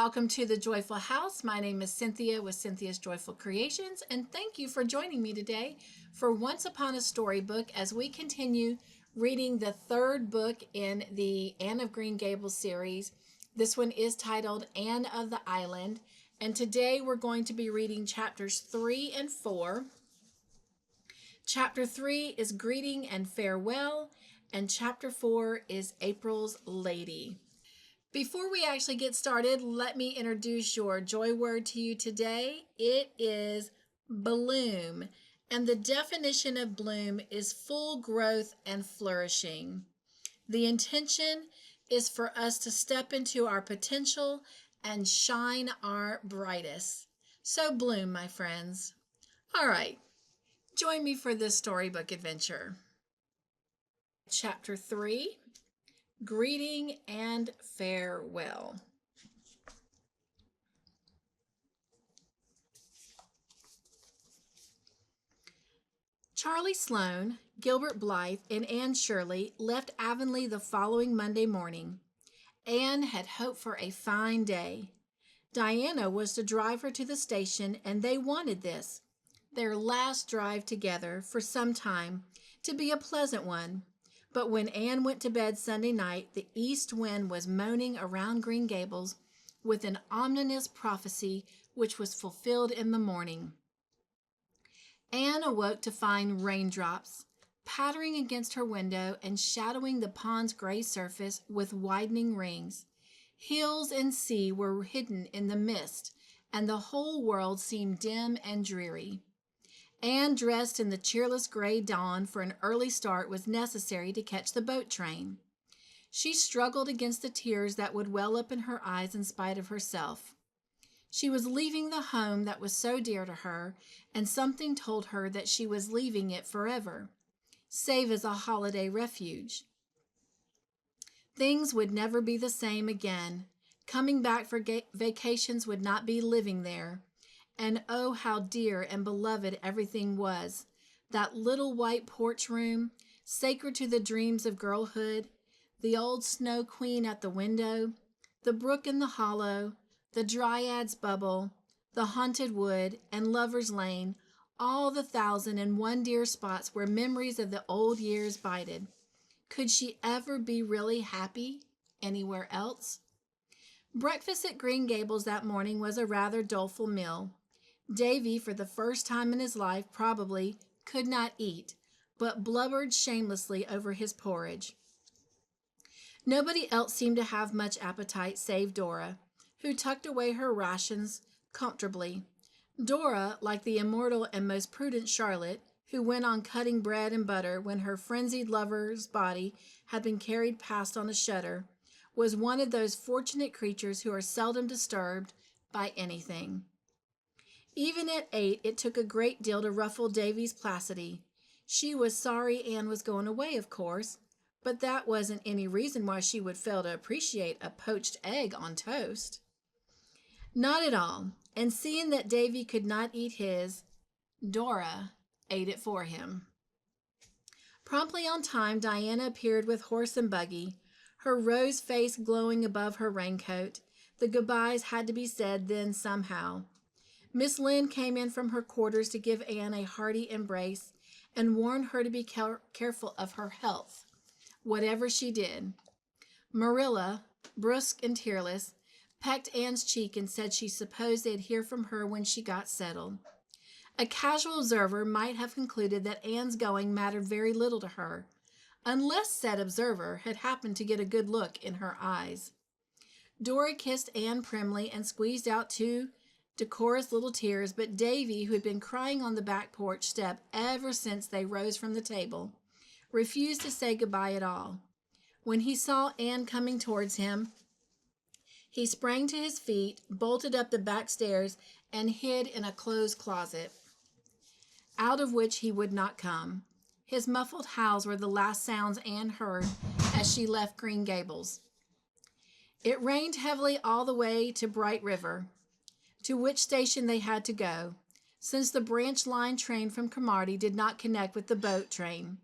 Welcome to the Joyful House. My name is Cynthia with Cynthia's Joyful Creations, and thank you for joining me today for Once Upon a Storybook as we continue reading the third book in the Anne of Green Gables series. This one is titled Anne of the Island, and today we're going to be reading chapters 3 and 4. Chapter 3 is Greeting and Farewell, and chapter 4 is April's Lady. Before we actually get started, let me introduce your joy word to you today. It is bloom, and the definition of bloom is full growth and flourishing. The intention is for us to step into our potential and shine our brightest. So bloom, my friends. All right, join me for this storybook adventure. Chapter 3. Greeting and Farewell. Charlie Sloane, Gilbert Blythe, and Anne Shirley left Avonlea the following Monday morning. Anne had hoped for a fine day. Diana was to drive her to the station, and they wanted this, their last drive together for some time, to be a pleasant one. But when Anne went to bed Sunday night, the east wind was moaning around Green Gables with an ominous prophecy which was fulfilled in the morning. Anne awoke to find raindrops pattering against her window and shadowing the pond's gray surface with widening rings. Hills and sea were hidden in the mist, and the whole world seemed dim and dreary. Anne, dressed in the cheerless gray dawn for an early start, was necessary to catch the boat train. She struggled against the tears that would well up in her eyes in spite of herself. She was leaving the home that was so dear to her, and something told her that she was leaving it forever, save as a holiday refuge. Things would never be the same again. Coming back for vacations would not be living there. And oh, how dear and beloved everything was. That little white porch room, sacred to the dreams of girlhood, the old snow queen at the window, the brook in the hollow, the dryad's bubble, the haunted wood, and lover's lane, all the 1,001 dear spots where memories of the old years bided. Could she ever be really happy anywhere else? Breakfast at Green Gables that morning was a rather doleful meal. Davy, for the first time in his life, probably could not eat, but blubbered shamelessly over his porridge. Nobody else seemed to have much appetite save Dora, who tucked away her rations comfortably. Dora, like the immortal and most prudent Charlotte, who went on cutting bread and butter when her frenzied lover's body had been carried past on a shutter, was one of those fortunate creatures who are seldom disturbed by anything. Even at 8, it took a great deal to ruffle Davy's placidity. She was sorry Anne was going away, of course, but that wasn't any reason why she would fail to appreciate a poached egg on toast. Not at all, and seeing that Davy could not eat his, Dora ate it for him. Promptly on time, Diana appeared with horse and buggy, her rose face glowing above her raincoat. The goodbyes had to be said then somehow. Miss Lynde came in from her quarters to give Anne a hearty embrace and warned her to be careful of her health, whatever she did. Marilla, brusque and tearless, pecked Anne's cheek and said she supposed they'd hear from her when she got settled. A casual observer might have concluded that Anne's going mattered very little to her, unless said observer had happened to get a good look in her eyes. Dora kissed Anne primly and squeezed out 2 decorous little tears, but Davy, who had been crying on the back porch step ever since they rose from the table, refused to say goodbye at all. When he saw Anne coming towards him, he sprang to his feet, bolted up the back stairs, and hid in a clothes closet, out of which he would not come. His muffled howls were the last sounds Anne heard as she left Green Gables. It rained heavily all the way to Bright River, to which station they had to go, since the branch line train from Cromarty did not connect with the boat train.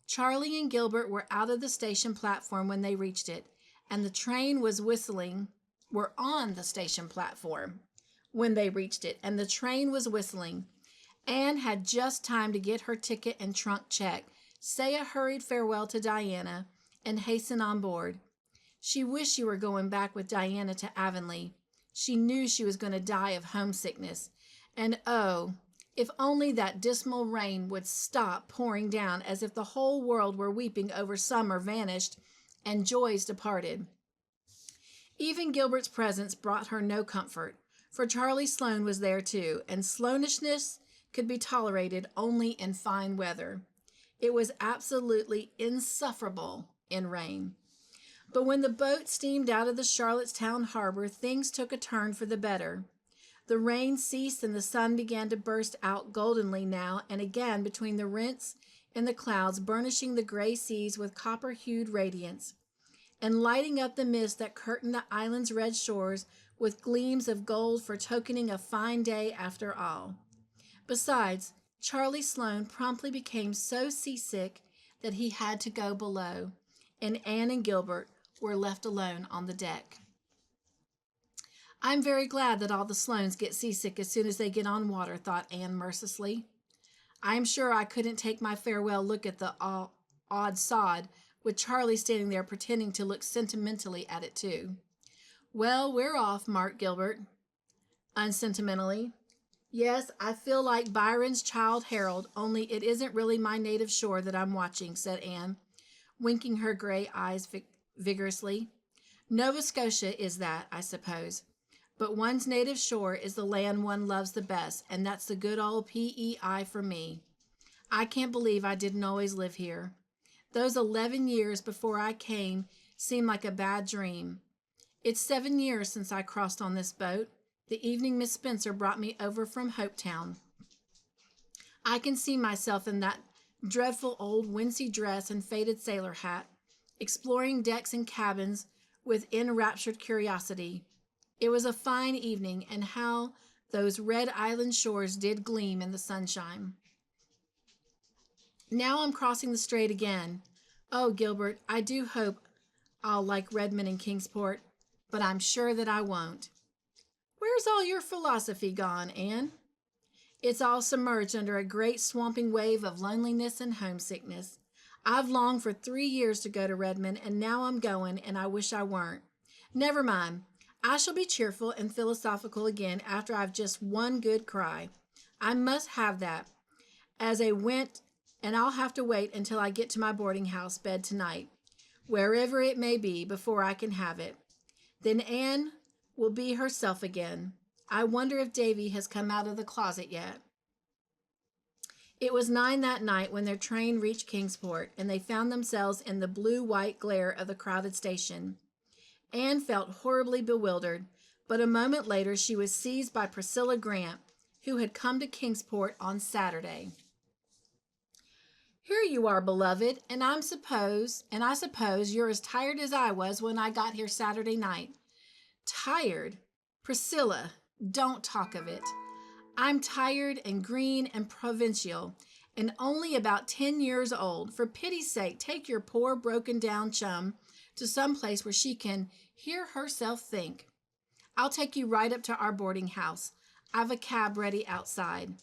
Charlie and Gilbert were out of the station platform when they reached it, and the train was whistling were on the station platform when they reached it, and the train was whistling. Anne had just time to get her ticket and trunk checked, say a hurried farewell to Diana, and hasten on board. She wished she were going back with Diana to Avonlea. She knew she was going to die of homesickness. And oh, if only that dismal rain would stop pouring down, as if the whole world were weeping over summer vanished and joys departed. Even Gilbert's presence brought her no comfort, for Charlie Sloane was there too, and Sloanishness could be tolerated only in fine weather. It was absolutely insufferable in rain. But when the boat steamed out of the Charlottetown harbor, things took a turn for the better. The rain ceased and the sun began to burst out goldenly now and again between the rents in the clouds, burnishing the gray seas with copper-hued radiance, and lighting up the mist that curtained the island's red shores with gleams of gold, foretokening a fine day after all. Besides, Charlie Sloane promptly became so seasick that he had to go below, and Anne and Gilbert were left alone on the deck. I'm very glad that all the Sloanes get seasick as soon as they get on water, thought Anne mercilessly. I am sure I couldn't take my farewell look at the odd sod, with Charlie standing there pretending to look sentimentally at it too. Well, we're off, marked Gilbert, unsentimentally. Yes, I feel like Byron's Childe Harold, only it isn't really my native shore that I'm watching, said Anne, winking her gray eyes vigorously. Nova Scotia is that, I suppose. But one's native shore is the land one loves the best, and that's the good old PEI for me. I can't believe I didn't always live here. Those 11 years before I came seemed like a bad dream. It's 7 years since I crossed on this boat, the evening Miss Spencer brought me over from Hopetown. I can see myself in that dreadful old wincey dress and faded sailor hat, exploring decks and cabins with enraptured curiosity. It was a fine evening, and how those red island shores did gleam in the sunshine. Now I'm crossing the strait again. Oh, Gilbert, I do hope I'll like Redmond and Kingsport, but I'm sure that I won't. Where's all your philosophy gone, Anne? It's all submerged under a great swamping wave of loneliness and homesickness. I've longed for 3 years to go to Redmond, and now I'm going, and I wish I weren't. Never mind. I shall be cheerful and philosophical again after I've just one good cry. I must have that as a went, and I'll have to wait until I get to my boarding house bed tonight, wherever it may be, before I can have it. Then Anne will be herself again. I wonder if Davy has come out of the closet yet. It was 9 that night when their train reached Kingsport, and they found themselves in the blue-white glare of the crowded station. Anne felt horribly bewildered, but a moment later she was seized by Priscilla Grant, who had come to Kingsport on Saturday. Here you are, beloved, and I suppose you're as tired as I was when I got here Saturday night. Tired? Priscilla, don't talk of it. I'm tired and green and provincial, and only about 10 years old. For pity's sake, take your poor broken-down chum to some place where she can hear herself think. I'll take you right up to our boarding house. I've a cab ready outside.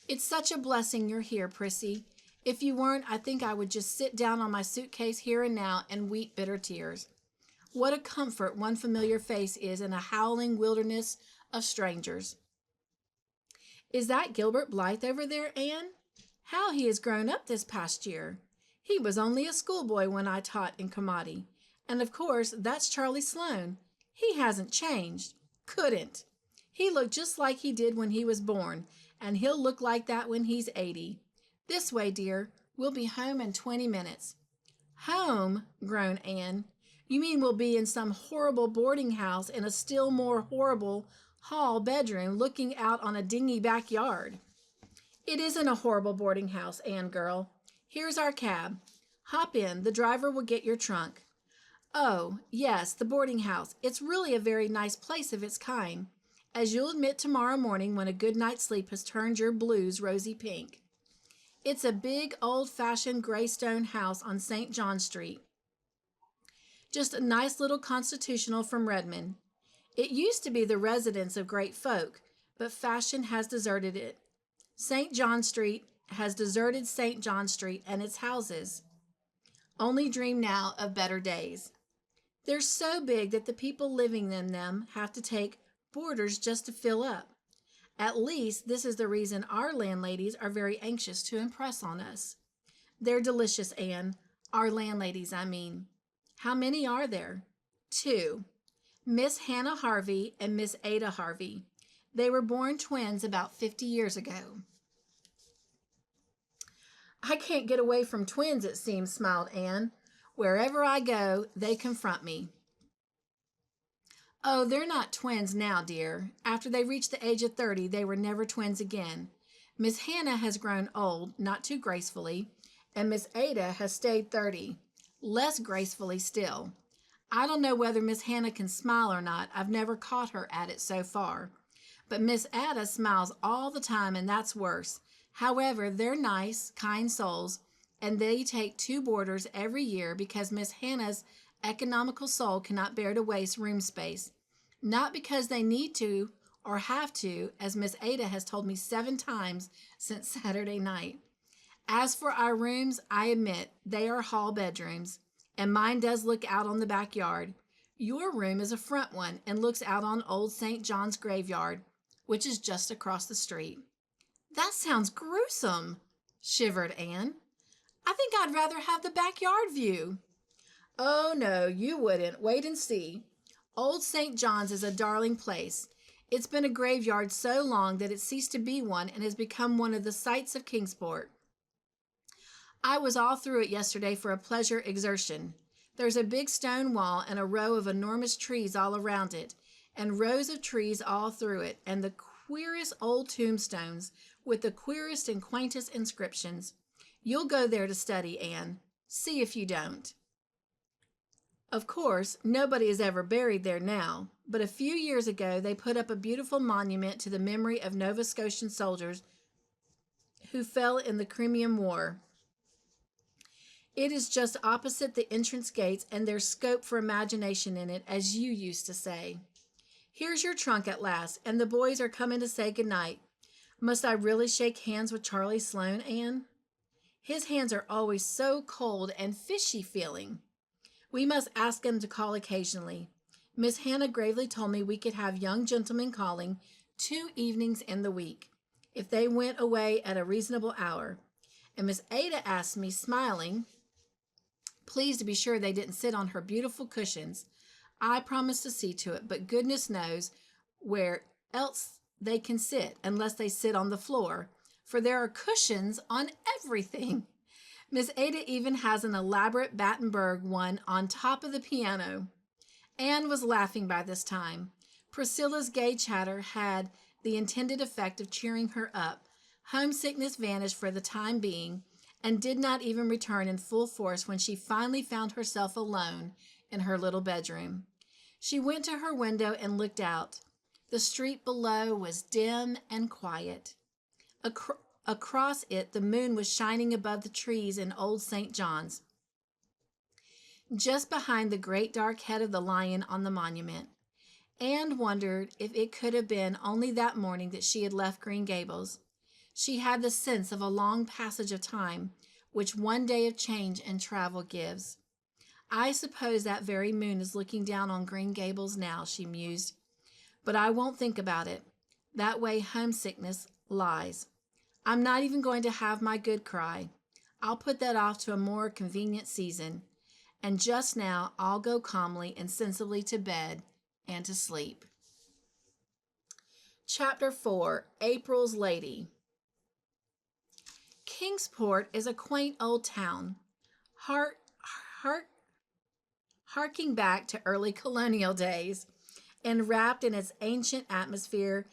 It's such a blessing you're here, Prissy. If you weren't, I think I would just sit down on my suitcase here and now and weep bitter tears. What a comfort one familiar face is in a howling wilderness of strangers. Is that Gilbert Blythe over there, Anne? How he has grown up this past year. He was only a schoolboy when I taught in Comati. And of course, that's Charlie Sloane. He hasn't changed. Couldn't. He looked just like he did when he was born, and he'll look like that when he's 80. This way, dear. We'll be home in 20 minutes. Home? Groaned Anne. You mean we'll be in some horrible boarding house in a still more horrible hall bedroom looking out on a dingy backyard? It isn't a horrible boarding house, Anne girl. Here's our cab. Hop in. The driver will get your trunk. Oh, yes, the boarding house. It's really a very nice place of its kind, as you'll admit tomorrow morning when a good night's sleep has turned your blues rosy pink. It's a big, old-fashioned gray stone house on St. John Street. Just a nice little constitutional from Redmond. It used to be the residence of great folk, but fashion has deserted it. St. John Street has deserted St. John Street and its houses. Only dream now of better days. They're so big that the people living in them have to take boarders just to fill up. At least this is the reason our landladies are very anxious to impress on us. They're delicious, Anne. Our landladies, I mean. How many are there? 2. Miss Hannah Harvey and Miss Ada Harvey. They were born twins about 50 years ago. I can't get away from twins, it seems, smiled Anne. Wherever I go, they confront me. Oh, they're not twins now, dear. After they reached the age of 30, they were never twins again. Miss Hannah has grown old, not too gracefully, and Miss Ada has stayed 30, less gracefully still. I don't know whether Miss Hannah can smile or not. I've never caught her at it so far. But Miss Ada smiles all the time, and that's worse. However, they're nice, kind souls, and they take 2 boarders every year because Miss Hannah's economical soul cannot bear to waste room space. Not because they need to or have to, as Miss Ada has told me 7 times since Saturday night. As for our rooms, I admit they are hall bedrooms, and mine does look out on the backyard. Your room is a front one and looks out on Old St. John's graveyard, which is just across the street. That sounds gruesome, shivered Anne. I think I'd rather have the backyard view. Oh, no, you wouldn't. Wait and see. Old St. John's is a darling place. It's been a graveyard so long that it ceased to be one and has become one of the sights of Kingsport. I was all through it yesterday for a pleasure exertion. There's a big stone wall and a row of enormous trees all around it, and rows of trees all through it, and the queerest old tombstones with the queerest and quaintest inscriptions. You'll go there to study, Anne. See if you don't. Of course, nobody is ever buried there now, but a few years ago they put up a beautiful monument to the memory of Nova Scotian soldiers who fell in the Crimean War. It is just opposite the entrance gates, and there's scope for imagination in it, as you used to say. Here's your trunk at last, and the boys are coming to say goodnight. Must I really shake hands with Charlie Sloane, Anne? His hands are always so cold and fishy feeling. We must ask him to call occasionally. Miss Hannah gravely told me we could have young gentlemen calling 2 evenings in the week, if they went away at a reasonable hour. And Miss Ada asked me, smiling, pleased to be sure they didn't sit on her beautiful cushions. I promised to see to it, but goodness knows where else they can sit unless they sit on the floor, for there are cushions on everything. Miss Ada even has an elaborate Battenberg one on top of the piano. Anne was laughing by this time. Priscilla's gay chatter had the intended effect of cheering her up. Homesickness vanished for the time being, and did not even return in full force when she finally found herself alone in her little bedroom. She went to her window and looked out. The street below was dim and quiet. Across it, the moon was shining above the trees in Old St. John's, just behind the great dark head of the lion on the monument. Anne wondered if it could have been only that morning that she had left Green Gables. She had the sense of a long passage of time, which one day of change and travel gives. I suppose that very moon is looking down on Green Gables now, she mused. But I won't think about it. That way homesickness lies. I'm not even going to have my good cry. I'll put that off to a more convenient season. And just now I'll go calmly and sensibly to bed and to sleep. Chapter 4, April's Lady. Kingsport is a quaint old town, harking back to early colonial days, and wrapped in its ancient atmosphere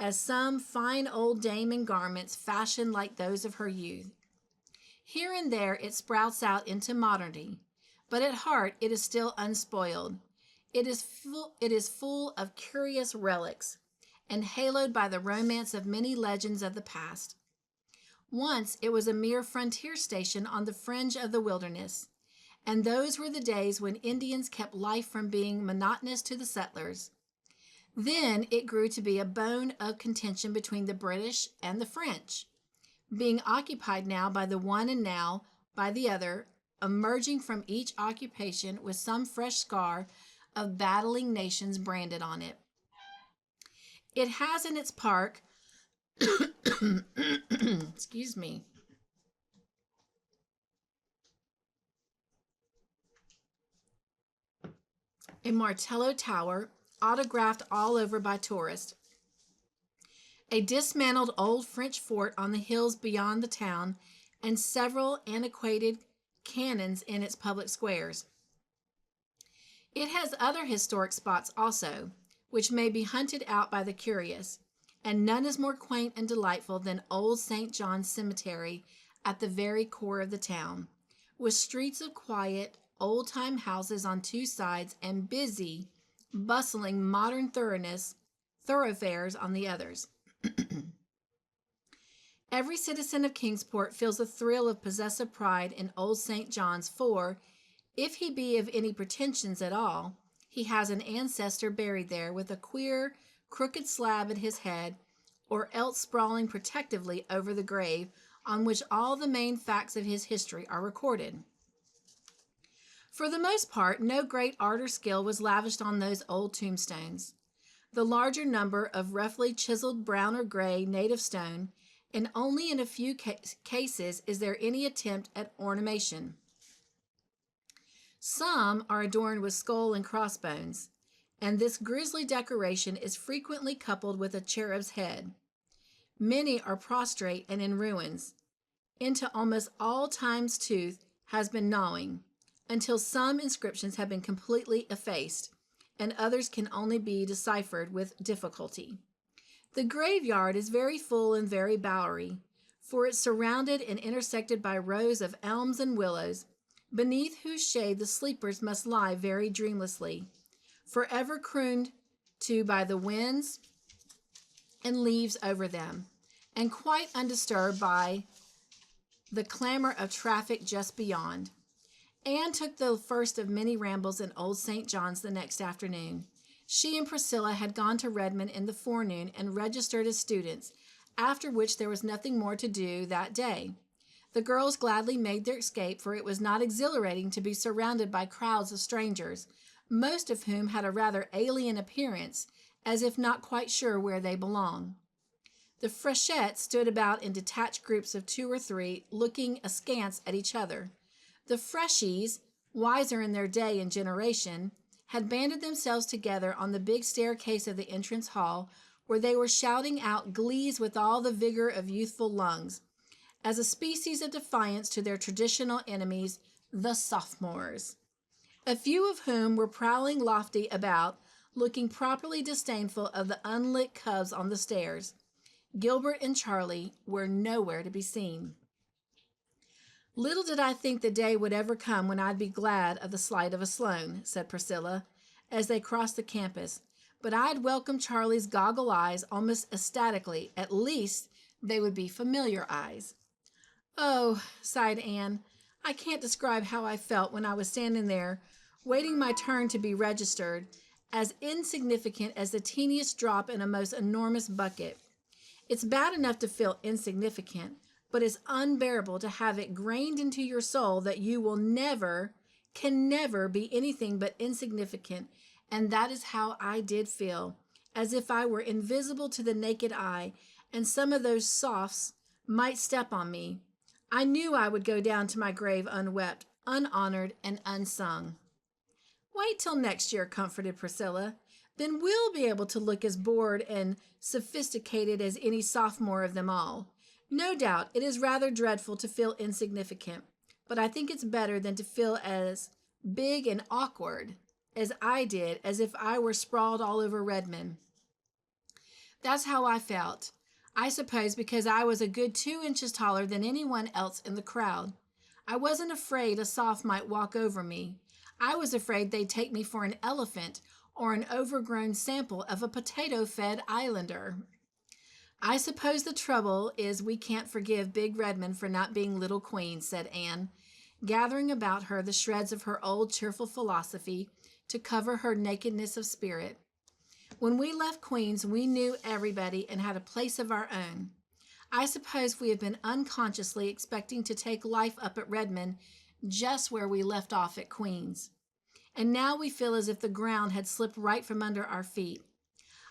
as some fine old dame in garments fashioned like those of her youth. Here and there it sprouts out into modernity, but at heart it is still unspoiled. It is full of curious relics, and haloed by the romance of many legends of the past. Once it was a mere frontier station on the fringe of the wilderness, and those were the days when Indians kept life from being monotonous to the settlers. Then it grew to be a bone of contention between the British and the French, being occupied now by the one and now by the other, emerging from each occupation with some fresh scar of battling nations branded on it. It has in its park, excuse me, a Martello Tower, autographed all over by tourists, a dismantled old French fort on the hills beyond the town, and several antiquated cannons in its public squares. It has other historic spots also, which may be hunted out by the curious, and none is more quaint and delightful than Old St. John's Cemetery at the very core of the town, with streets of quiet, old-time houses on two sides and busy, bustling modern thoroughfares on the others. Every citizen of Kingsport feels a thrill of possessive pride in Old St. John's, for, if he be of any pretensions at all, he has an ancestor buried there with a queer, crooked slab at his head, or else sprawling protectively over the grave on which all the main facts of his history are recorded. For the most part, no great art or skill was lavished on those old tombstones. The larger number of roughly chiseled brown or gray native stone, and only in a few cases is there any attempt at ornamentation. Some are adorned with skull and crossbones, and this grisly decoration is frequently coupled with a cherub's head. Many are prostrate and in ruins. Into almost all time's tooth has been gnawing, until some inscriptions have been completely effaced, and others can only be deciphered with difficulty. The graveyard is very full and very bowery, for it's surrounded and intersected by rows of elms and willows, beneath whose shade the sleepers must lie very dreamlessly, forever crooned to by the winds and leaves over them, and quite undisturbed by the clamor of traffic just beyond. Anne took the first of many rambles in Old St. John's the next afternoon. She and Priscilla had gone to Redmond in the forenoon and registered as students, after which there was nothing more to do that day. The girls gladly made their escape, for it was not exhilarating to be surrounded by crowds of strangers, most of whom had a rather alien appearance, as if not quite sure where they belonged. The Freshettes stood about in detached groups of 2 or 3, looking askance at each other. The Freshies, wiser in their day and generation, had banded themselves together on the big staircase of the entrance hall, where they were shouting out glees with all the vigor of youthful lungs, as a species of defiance to their traditional enemies, the sophomores, a few of whom were prowling lofty about, looking properly disdainful of the unlit cubs on the stairs. Gilbert and Charlie were nowhere to be seen. "Little did I think the day would ever come when I'd be glad of the sight of a Sloane," said Priscilla, as they crossed the campus. "But I'd welcome Charlie's goggle eyes almost ecstatically. At least they would be familiar eyes." "Oh," sighed Anne, "I can't describe how I felt when I was standing there, waiting my turn to be registered, as insignificant as the teeniest drop in a most enormous bucket. It's bad enough to feel insignificant, but it's unbearable to have it grained into your soul that you will never, can never be anything but insignificant, and that is how I did feel, as if I were invisible to the naked eye, and some of those sophs might step on me. I knew I would go down to my grave unwept, unhonored, and unsung." "Wait till next year," comforted Priscilla. "Then we'll be able to look as bored and sophisticated as any sophomore of them all. No doubt it is rather dreadful to feel insignificant, but I think it's better than to feel as big and awkward as I did, as if I were sprawled all over Redmond. That's how I felt. I suppose because I was a good 2 inches taller than anyone else in the crowd. I wasn't afraid a soph might walk over me. I was afraid they'd take me for an elephant or an overgrown sample of a potato-fed islander. I suppose the trouble is we can't forgive Big Redmond for not being Little Queen," said Anne, gathering about her the shreds of her old cheerful philosophy to cover her nakedness of spirit. When we left Queens, we knew everybody and had a place of our own. I suppose we have been unconsciously expecting to take life up at Redmond just where we left off at Queens. And now we feel as if the ground had slipped right from under our feet.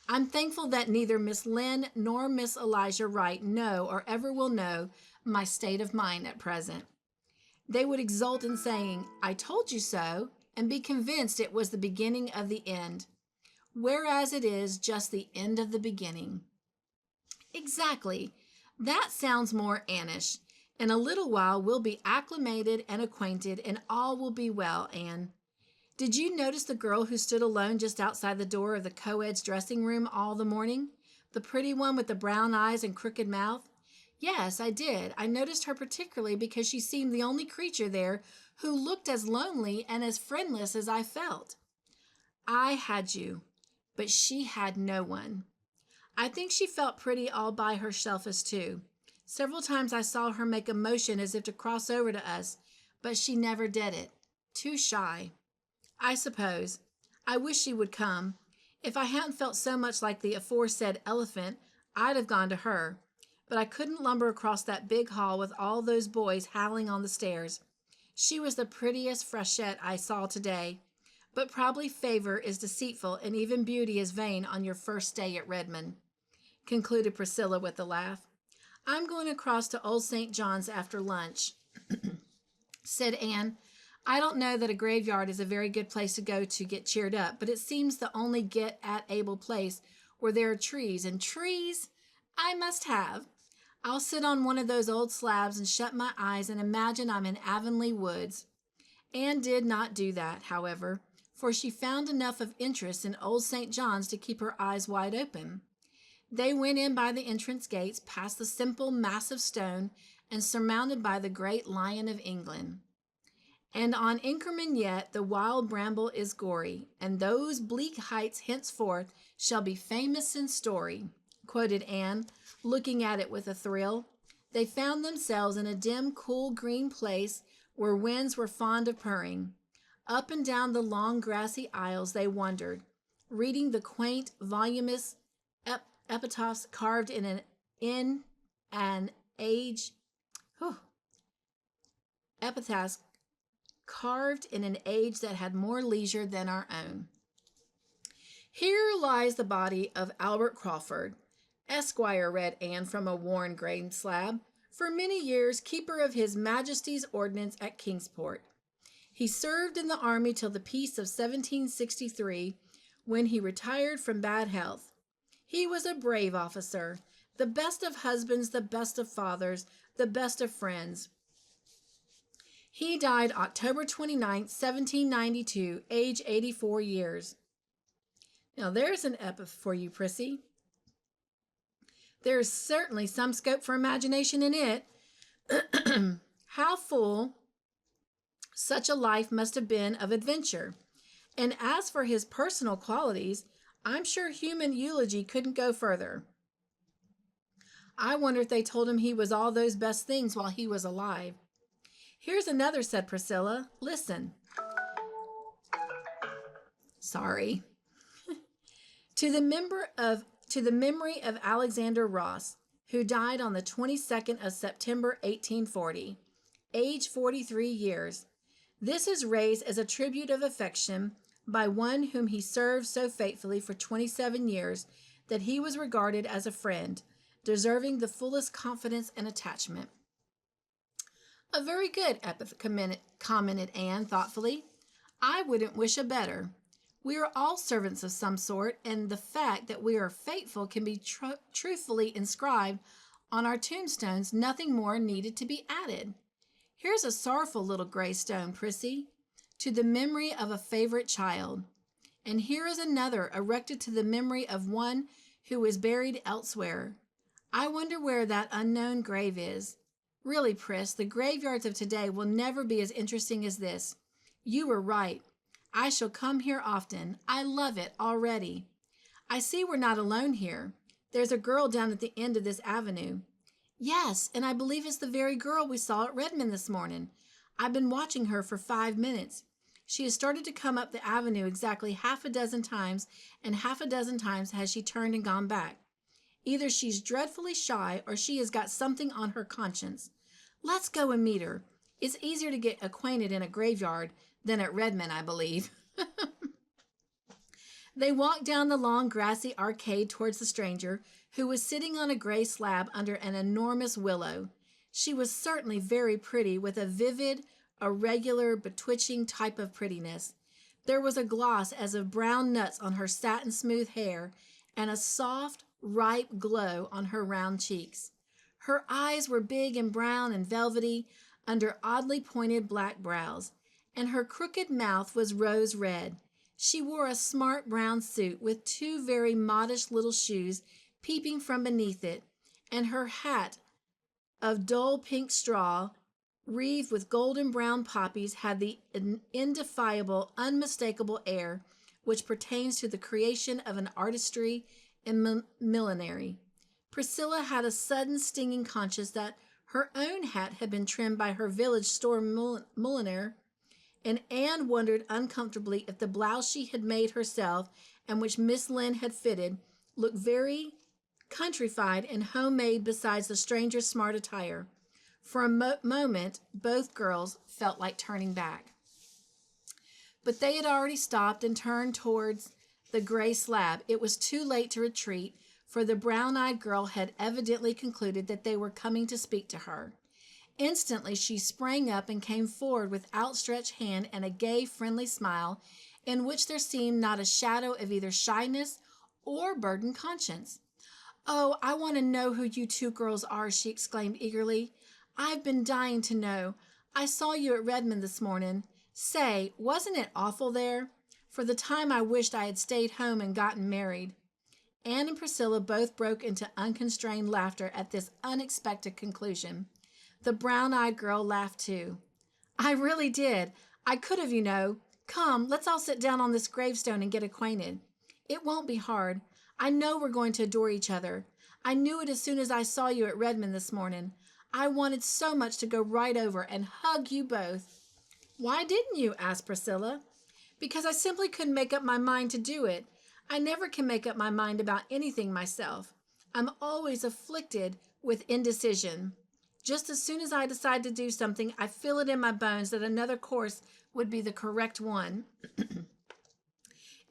I'm thankful that neither Miss Lynn nor Miss Elijah Wright know or ever will know my state of mind at present. They would exult in saying, "I told you so," and be convinced it was the beginning of the end, whereas it is just the end of the beginning. Exactly. That sounds more Annish. In a little while we'll be acclimated and acquainted, and all will be well, Anne. Did you notice the girl who stood alone just outside the door of the co-ed's dressing room all the morning? The pretty one with the brown eyes and crooked mouth? Yes, I did. I noticed her particularly because she seemed the only creature there who looked as lonely and as friendless as I felt. I had you, but she had no one. I think she felt pretty all by herself as too. Several times I saw her make a motion as if to cross over to us, but she never did it. Too shy. I suppose. I wish she would come. If I hadn't felt so much like the aforesaid elephant, I'd have gone to her. But I couldn't lumber across that big hall with all those boys howling on the stairs. She was the prettiest freshette I saw today. But probably favor is deceitful and even beauty is vain on your first day at Redmond, concluded Priscilla with a laugh. I'm going across to Old St. John's after lunch, said Anne. I don't know that a graveyard is a very good place to go to get cheered up, but it seems the only get-at-able place where there are trees, and trees I must have. I'll sit on one of those old slabs and shut my eyes and imagine I'm in Avonlea woods. Anne did not do that, however, for she found enough of interest in Old St. John's to keep her eyes wide open. They went in by the entrance gates, past the simple, massive stone, and surmounted by the great Lion of England. And on Inkerman yet the wild bramble is gory, and those bleak heights henceforth shall be famous in story, quoted Anne, looking at it with a thrill. They found themselves in a dim, cool green place where winds were fond of purring. Up and down the long grassy aisles they wandered, reading the quaint, voluminous epitaphs carved in an age epitaphs carved in an age that had more leisure than our own. Here lies the body of Albert Crawford, Esquire, read Anne from a worn grain slab, for many years keeper of His Majesty's Ordnance at Kingsport. He served in the army till the peace of 1763, when he retired from bad health. He was a brave officer, the best of husbands, the best of fathers, the best of friends. He died October 29, 1792, age 84 years. Now there's an epitaph for you, Prissy. There's certainly some scope for imagination in it. How full such a life must have been of adventure. And as for his personal qualities, I'm sure human eulogy couldn't go further. I wonder if they told him he was all those best things while he was alive. Here's another, said Priscilla. Listen. Sorry. To the memory of Alexander Ross, who died on the 22nd of September, 1840, age 43 years. This is raised as a tribute of affection by one whom he served so faithfully for 27 years that he was regarded as a friend, deserving the fullest confidence and attachment. A very good epitaph, commented Anne thoughtfully. I wouldn't wish a better. We are all servants of some sort, and the fact that we are faithful can be truthfully inscribed on our tombstones. Nothing more needed to be added. Here's a sorrowful little gray stone, Prissy, to the memory of a favorite child. And here is another erected to the memory of one who is buried elsewhere. I wonder where that unknown grave is. Really, Priss, the graveyards of today will never be as interesting as this. You were right. I shall come here often. I love it already. I see we're not alone here. There's a girl down at the end of this avenue. Yes, and I believe it's the very girl we saw at Redmond this morning. I've been watching her for 5 minutes. She has started to come up the avenue exactly half a dozen times, and half a dozen times has she turned and gone back. Either she's dreadfully shy or she has got something on her conscience. Let's go and meet her. It's easier to get acquainted in a graveyard than at Redmond, I believe. They walked down the long grassy arcade towards the stranger, who was sitting on a gray slab under an enormous willow. She was certainly very pretty, with a vivid, irregular, bewitching type of prettiness. There was a gloss as of brown nuts on her satin-smooth hair, and a soft, ripe glow on her round cheeks. Her eyes were big and brown and velvety under oddly pointed black brows, and her crooked mouth was rose red. She wore a smart brown suit with two very modish little shoes peeping from beneath it, and her hat of dull pink straw, wreathed with golden brown poppies, had the indefiable, unmistakable air which pertains to the creation of an artistry in millinery. Priscilla had a sudden stinging conscience that her own hat had been trimmed by her village store milliner, and Anne wondered uncomfortably if the blouse she had made herself and which Miss Lynn had fitted looked very countrified and homemade beside the stranger's smart attire. For a moment, both girls felt like turning back. But they had already stopped and turned towards the gray slab. It was too late to retreat, for the brown-eyed girl had evidently concluded that they were coming to speak to her. Instantly she sprang up and came forward with outstretched hand and a gay, friendly smile in which there seemed not a shadow of either shyness or burdened conscience. "Oh, I want to know who you two girls are," she exclaimed eagerly. "I've been dying to know. I saw you at Redmond this morning. Say, wasn't it awful there? For the time I wished I had stayed home and gotten married." Anne and Priscilla both broke into unconstrained laughter at this unexpected conclusion. The brown-eyed girl laughed too. "I really did. I could have, you know. Come, let's all sit down on this gravestone and get acquainted. It won't be hard. I know we're going to adore each other. I knew it as soon as I saw you at Redmond this morning. I wanted so much to go right over and hug you both." "Why didn't you?" asked Priscilla. "Because I simply couldn't make up my mind to do it. I never can make up my mind about anything myself. I'm always afflicted with indecision. Just as soon as I decide to do something, I feel it in my bones that another course would be the correct one.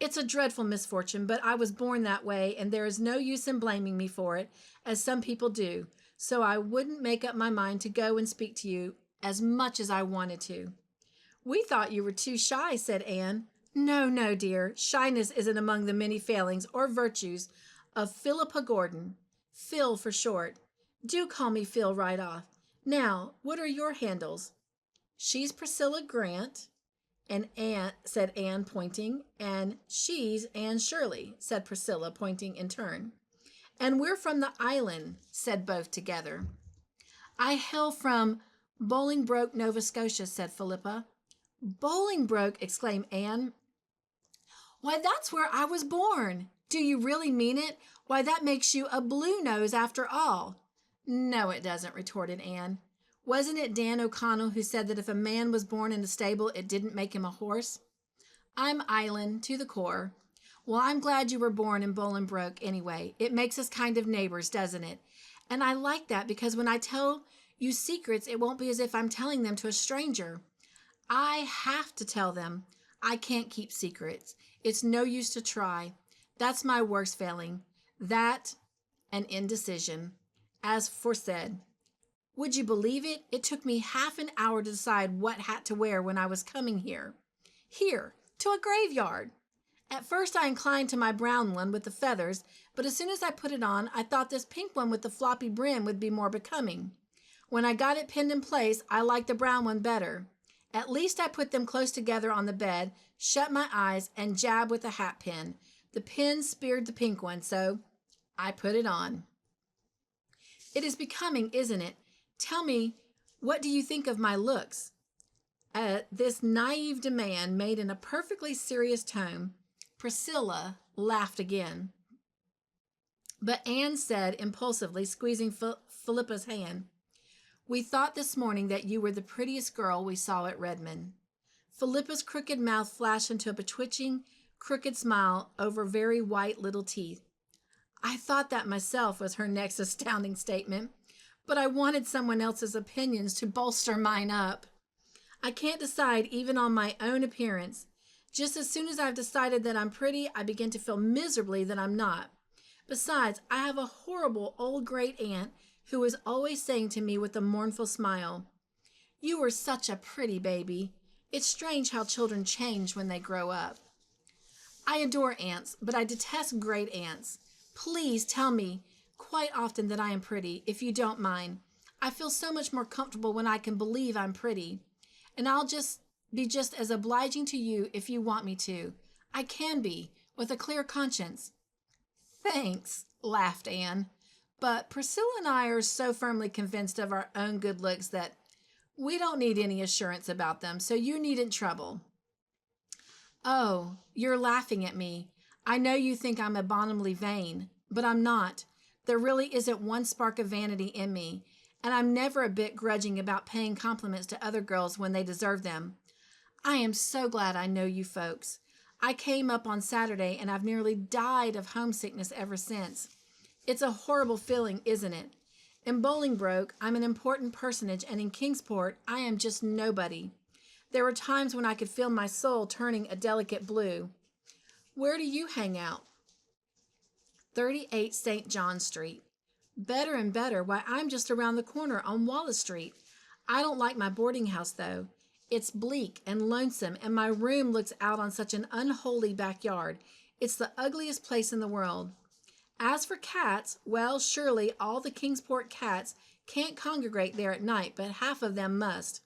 It's a dreadful misfortune, but I was born that way, and there is no use in blaming me for it, as some people do, so I wouldn't make up my mind to go and speak to you as much as I wanted to." "We thought you were too shy," said Anne. "No, no, dear. Shyness isn't among the many failings or virtues of Philippa Gordon. Phil for short. Do call me Phil right off. Now, what are your handles?" "She's Priscilla Grant," said Anne, pointing. "And she's Anne Shirley," said Priscilla, pointing in turn. "And we're from the island," said both together. "I hail from Bolingbroke, Nova Scotia," said Philippa. "Bolingbroke!" exclaimed Anne. "Why, that's where I was born." "Do you really mean it? Why, that makes you a blue nose after all." "No, it doesn't," retorted Anne. "Wasn't it Dan O'Connell who said that if a man was born in a stable, it didn't make him a horse? I'm island to the core. Well, I'm glad you were born in Bolingbroke anyway. It makes us kind of neighbors, doesn't it? And I like that because when I tell you secrets, it won't be as if I'm telling them to a stranger. I have to tell them. I can't keep secrets. It's no use to try. That's my worst failing. That and indecision. As foresaid. Would you believe it? It took me half an hour to decide what hat to wear when I was coming here. Here, to a graveyard. At first I inclined to my brown one with the feathers, but as soon as I put it on, I thought this pink one with the floppy brim would be more becoming. When I got it pinned in place, I liked the brown one better. At least I put them close together on the bed, shut my eyes, and jabbed with a hat pin. The pin speared the pink one, so I put it on. It is becoming, isn't it? Tell me, what do you think of my looks?" This naive demand made in a perfectly serious tone. Priscilla laughed again. But Anne said impulsively, squeezing Philippa's hand, "We thought this morning that you were the prettiest girl we saw at Redmond." Philippa's crooked mouth flashed into a bewitching, crooked smile over very white little teeth. I thought that myself, was her next astounding statement, but I wanted someone else's opinions to bolster mine up. I can't decide even on my own appearance. Just as soon as I've decided that I'm pretty, I begin to feel miserably that I'm not. Besides, I have a horrible old great aunt who is always saying to me with a mournful smile, "You were such a pretty baby. It's strange how children change when they grow up." I adore aunts, but I detest great aunts. Please tell me quite often that I am pretty, if you don't mind. I feel so much more comfortable when I can believe I'm pretty. And I'll be just as obliging to you if you want me to. I can be, with a clear conscience. Thanks, laughed Anne. But Priscilla and I are so firmly convinced of our own good looks that we don't need any assurance about them, so you needn't trouble. Oh, you're laughing at me. I know you think I'm abominably vain, but I'm not. There really isn't one spark of vanity in me, and I'm never a bit grudging about paying compliments to other girls when they deserve them. I am so glad I know you folks. I came up on Saturday, and I've nearly died of homesickness ever since. It's a horrible feeling, isn't it? In Bolingbroke, I'm an important personage, and in Kingsport, I am just nobody. There were times when I could feel my soul turning a delicate blue. Where do you hang out? 38 St. John Street. Better and better. Why, I'm just around the corner on Wallace Street. I don't like my boarding house, though. It's bleak and lonesome, and my room looks out on such an unholy backyard. It's the ugliest place in the world. As for cats, well, surely all the Kingsport cats can't congregate there at night, but half of them must.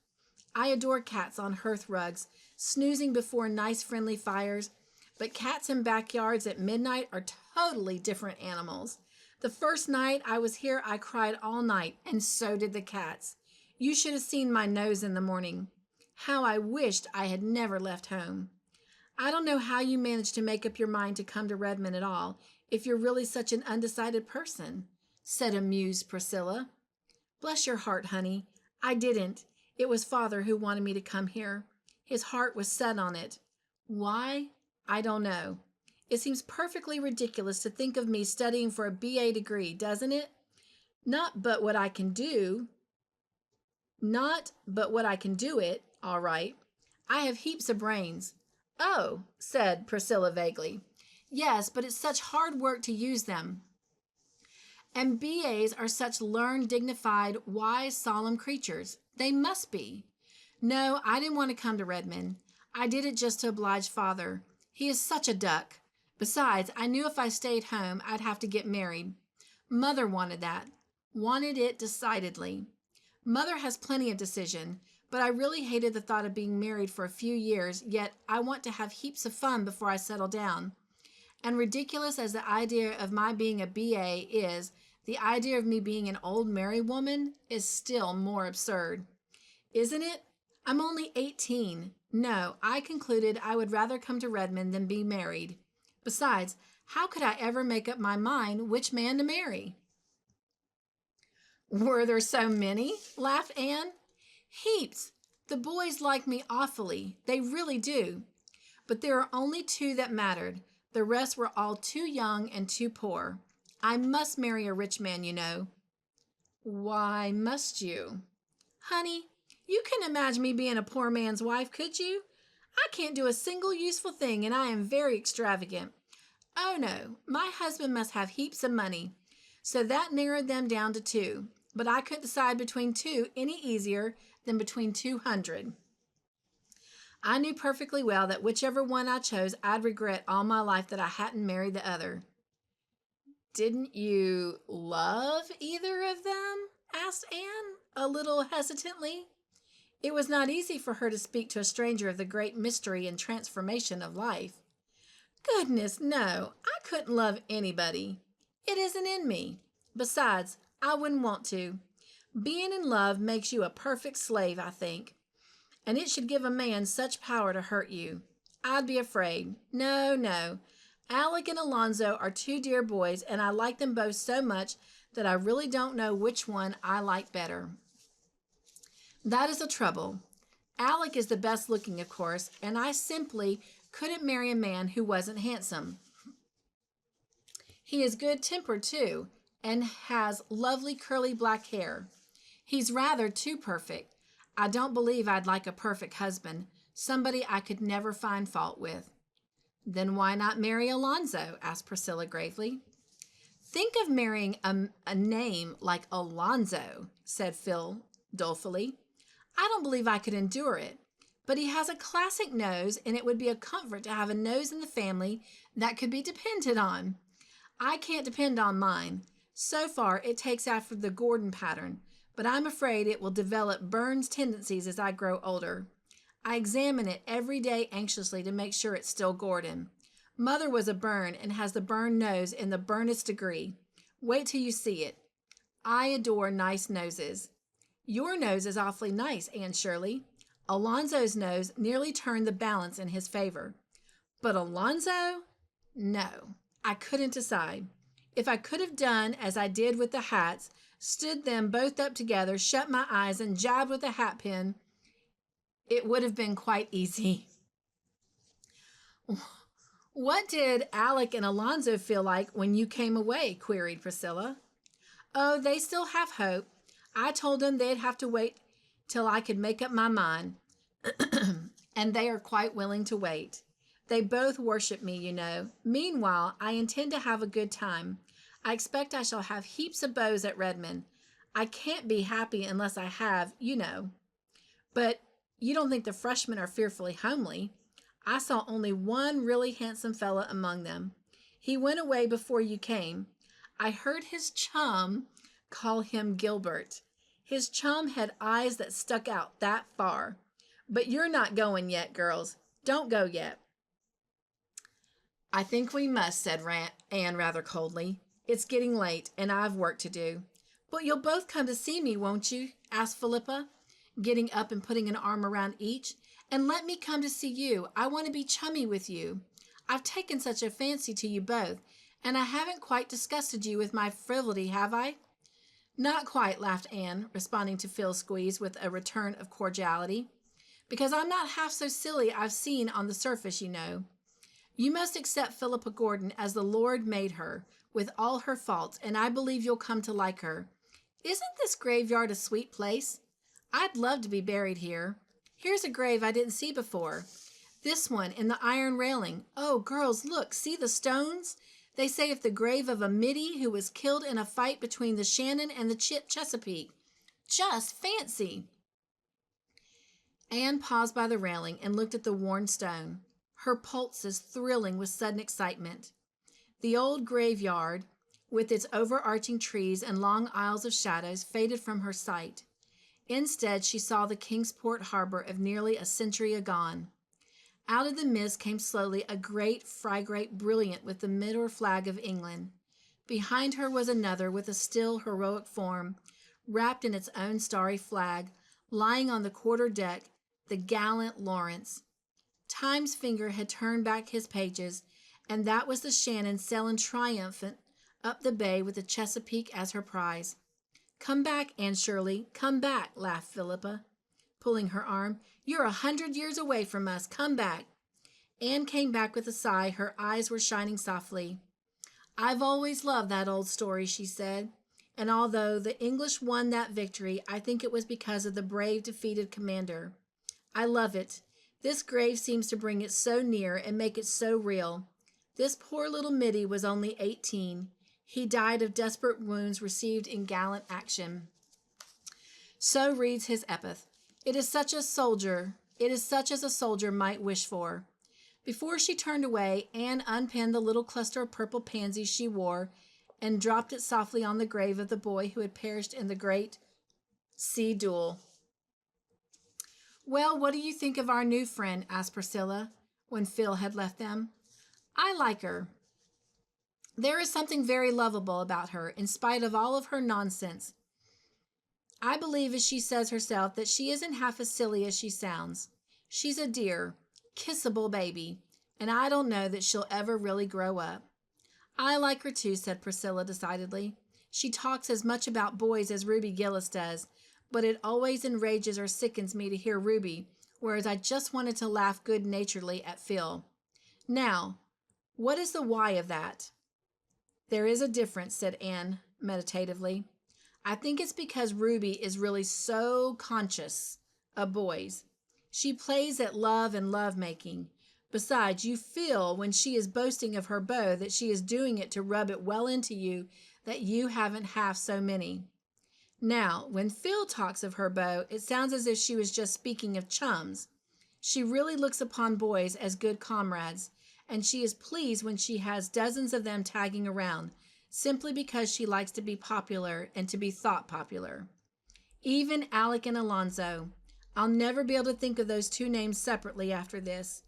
I adore cats on hearth rugs, snoozing before nice friendly fires, but cats in backyards at midnight are totally different animals. The first night I was here, I cried all night, and so did the cats. You should have seen my nose in the morning. How I wished I had never left home. I don't know how you managed to make up your mind to come to Redmond at all, if you're really such an undecided person, said amused Priscilla. Bless your heart, honey. I didn't. It was Father who wanted me to come here. His heart was set on it. Why? I don't know. It seems perfectly ridiculous to think of me studying for a BA degree, doesn't it? Not but what I can do it, all right. I have heaps of brains. Oh, said Priscilla vaguely. Yes, but it's such hard work to use them. And BAs are such learned, dignified, wise, solemn creatures. They must be. No, I didn't want to come to Redmond. I did it just to oblige Father. He is such a duck. Besides, I knew if I stayed home, I'd have to get married. Mother wanted that. Wanted it decidedly. Mother has plenty of decision, but I really hated the thought of being married for a few years, yet I want to have heaps of fun before I settle down. And ridiculous as the idea of my being a BA is, the idea of me being an old married woman is still more absurd. Isn't it? I'm only 18. No, I concluded I would rather come to Redmond than be married. Besides, how could I ever make up my mind which man to marry? Were there so many? Laughed Anne. Heaps. The boys like me awfully. They really do. But there are only two that mattered. The rest were all too young and too poor. I must marry a rich man, you know. Why must you? Honey, you couldn't imagine me being a poor man's wife, could you? I can't do a single useful thing, and I am very extravagant. Oh, no, my husband must have heaps of money. So that narrowed them down to two. But I couldn't decide between two any easier than between 200. I knew perfectly well that whichever one I chose, I'd regret all my life that I hadn't married the other. Didn't you love either of them? Asked Anne, a little hesitantly. It was not easy for her to speak to a stranger of the great mystery and transformation of life. Goodness, no, I couldn't love anybody. It isn't in me. Besides, I wouldn't want to. Being in love makes you a perfect slave, I think. And it should give a man such power to hurt you. I'd be afraid. No, no. Alec and Alonzo are two dear boys, and I like them both so much that I really don't know which one I like better. That is the trouble. Alec is the best looking, of course, and I simply couldn't marry a man who wasn't handsome. He is good-tempered, too, and has lovely curly black hair. He's rather too perfect. I don't believe I'd like a perfect husband, somebody I could never find fault with. Then why not marry Alonzo? Asked Priscilla gravely. Think of marrying a name like Alonzo, said Phil dolefully. I don't believe I could endure it. But he has a classic nose, and it would be a comfort to have a nose in the family that could be depended on. I can't depend on mine. So far, it takes after the Gordon pattern, but I'm afraid it will develop Burns tendencies as I grow older. I examine it every day anxiously to make sure it's still Gordon. Mother was a Byrne and has the Byrne nose in the Byrnest degree. Wait till you see it. I adore nice noses. Your nose is awfully nice, Anne Shirley. Alonzo's nose nearly turned the balance in his favor. But Alonzo? No, I couldn't decide. If I could have done as I did with the hats, stood them both up together, shut my eyes, and jabbed with a hat pin, it would have been quite easy. What did Alec and Alonzo feel like when you came away? Queried Priscilla. Oh, they still have hope. I told them they'd have to wait till I could make up my mind, and they are quite willing to wait. They both worship me, you know. Meanwhile, I intend to have a good time. I expect I shall have heaps of beaux at Redmond. I can't be happy unless I have, you know. But you don't think the freshmen are fearfully homely? I saw only one really handsome fellow among them. He went away before you came. I heard his chum call him Gilbert. His chum had eyes that stuck out that far. But you're not going yet, girls. Don't go yet. I think we must, said Anne rather coldly. It's getting late, and I've work to do. But you'll both come to see me, won't you? Asked Philippa, getting up and putting an arm around each. And let me come to see you. I want to be chummy with you. I've taken such a fancy to you both, and I haven't quite disgusted you with my frivolity, have I? Not quite, laughed Anne, responding to Phil's squeeze with a return of cordiality. Because I'm not half so silly I've seen on the surface, you know. You must accept Philippa Gordon as the Lord made her, with all her faults, and I believe you'll come to like her. Isn't this graveyard a sweet place? I'd love to be buried here. Here's a grave I didn't see before. This one in the iron railing. Oh, girls, look, see the stones? They say it's the grave of a middy who was killed in a fight between the Shannon and the Chesapeake. Just fancy. Anne paused by the railing and looked at the worn stone, her pulses thrilling with sudden excitement. The old graveyard, with its overarching trees and long aisles of shadows, faded from her sight. Instead, she saw the Kingsport harbor of nearly a century agone. Out of the mist came slowly a great frigate brilliant with the mitre flag of England. Behind her was another with a still, heroic form, wrapped in its own starry flag, lying on the quarter deck, the gallant Lawrence. Time's finger had turned back his pages, and that was the Shannon sailing triumphant up the bay with the Chesapeake as her prize. Come back, Anne Shirley, come back, laughed Philippa, pulling her arm. You're 100 years away from us. Come back. Anne came back with a sigh. Her eyes were shining softly. I've always loved that old story, she said, and although the English won that victory, I think it was because of the brave defeated commander. I love it. This grave seems to bring it so near and make it so real. This poor little middy was only 18. He died of desperate wounds received in gallant action. So reads his epitaph. It is such as a soldier might wish for. Before she turned away, Anne unpinned the little cluster of purple pansies she wore and dropped it softly on the grave of the boy who had perished in the great sea duel. Well, what do you think of our new friend? Asked Priscilla when Phil had left them. I like her. There is something very lovable about her, in spite of all of her nonsense. I believe, as she says herself, that she isn't half as silly as she sounds. She's a dear, kissable baby, and I don't know that she'll ever really grow up. I like her too, said Priscilla decidedly. She talks as much about boys as Ruby Gillis does, but it always enrages or sickens me to hear Ruby, whereas I just wanted to laugh good-naturedly at Phil. Now, what is the why of that? There is a difference, said Anne meditatively. I think it's because Ruby is really so conscious of boys. She plays at love and love-making. Besides, you feel when she is boasting of her beau that she is doing it to rub it well into you that you haven't half so many. Now, when Phil talks of her beau, it sounds as if she was just speaking of chums. She really looks upon boys as good comrades, and she is pleased when she has dozens of them tagging around, simply because she likes to be popular and to be thought popular. Even Alec and Alonzo, I'll never be able to think of those two names separately after this,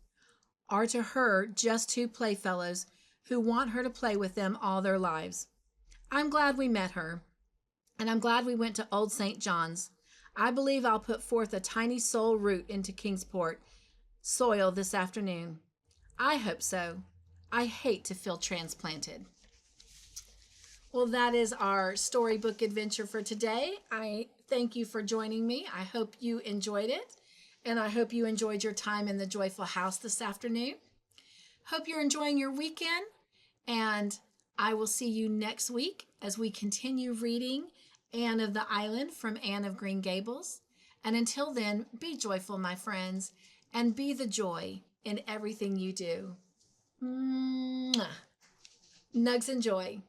are to her just two playfellows who want her to play with them all their lives. I'm glad we met her, and I'm glad we went to Old St. John's. I believe I'll put forth a tiny soul root into Kingsport soil this afternoon. I hope so. I hate to feel transplanted. Well, that is our storybook adventure for today. I thank you for joining me. I hope you enjoyed it, and I hope you enjoyed your time in the Joyful House this afternoon. Hope you're enjoying your weekend, and I will see you next week as we continue reading Anne of the Island from Anne of Green Gables. And until then, be joyful, my friends, and be the joy in everything you do. Mwah. Nugs and joy.